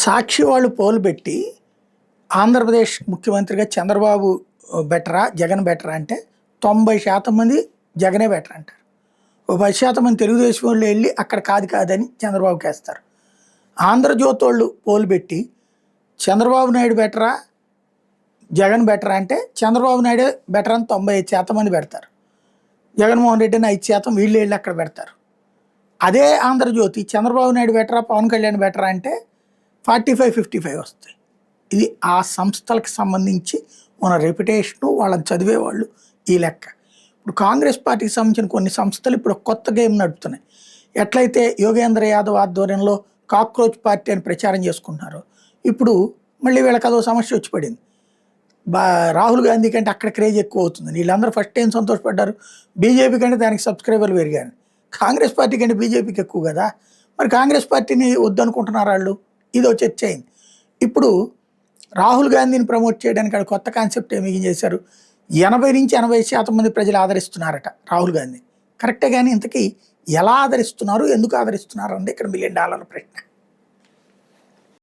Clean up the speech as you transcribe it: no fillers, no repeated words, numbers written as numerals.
సాక్షి వాళ్ళు పోల్ పెట్టి ఆంధ్రప్రదేశ్ ముఖ్యమంత్రిగా చంద్రబాబు బెటరా జగన్ బెటరా అంటే 90% మంది జగనే బెటర్ అంటారు. ఓ 10% మంది తెలుగుదేశం వాళ్ళు వెళ్ళి అక్కడ కాదని చంద్రబాబుకి వేస్తారు. ఆంధ్రజ్యోతి వాళ్ళు పోల్ పెట్టి చంద్రబాబు నాయుడు బెటరా జగన్ బెటరా అంటే చంద్రబాబు నాయుడే బెటర్ అని 95% మంది పెడతారు. జగన్మోహన్ రెడ్డిని 5% వీళ్ళు వెళ్ళి అక్కడ పెడతారు. అదే ఆంధ్రజ్యోతి చంద్రబాబు నాయుడు బెటరా పవన్ కళ్యాణ్ బెటరా అంటే 45-55 వస్తాయి. ఇది ఆ సంస్థలకు సంబంధించి మన రెప్యుటేషను వాళ్ళని చదివేవాళ్ళు ఈ లెక్క. ఇప్పుడు కాంగ్రెస్ పార్టీకి సంబంధించిన కొన్ని సంస్థలు ఇప్పుడు కొత్త గేమ్ నడుపుతున్నాయి. ఎట్లయితే యోగేంద్ర యాదవ్ ఆధ్వర్యంలో కాక్రోచ్ పార్టీ అని ప్రచారం చేసుకుంటున్నారు, ఇప్పుడు మళ్ళీ వీళ్ళకి అదో సమస్య వచ్చి పడింది. రాహుల్ గాంధీ కంటే అక్కడ క్రేజ్ ఎక్కువ అవుతుంది. వీళ్ళందరూ ఫస్ట్ ఏం సంతోషపడ్డారు, బీజేపీ కంటే దానికి సబ్స్క్రైబర్లు పెరిగారు. కాంగ్రెస్ పార్టీ కంటే బీజేపీకి ఎక్కువ కదా, మరి కాంగ్రెస్ పార్టీని వద్దనుకుంటున్నారు వాళ్ళు. ఇదో చర్చ అయింది. ఇప్పుడు రాహుల్ గాంధీని ప్రమోట్ చేయడానికి వాళ్ళు కొత్త కాన్సెప్ట్ ఏమి చేశారు, 80-80% మంది ప్రజలు ఆదరిస్తున్నారట రాహుల్ గాంధీ. కరెక్టే, కానీ ఇంతకీ ఎలా ఆదరిస్తున్నారు, ఎందుకు ఆదరిస్తున్నారు అంటే ఇక్కడ $1 మిలియన్ ప్రశ్న.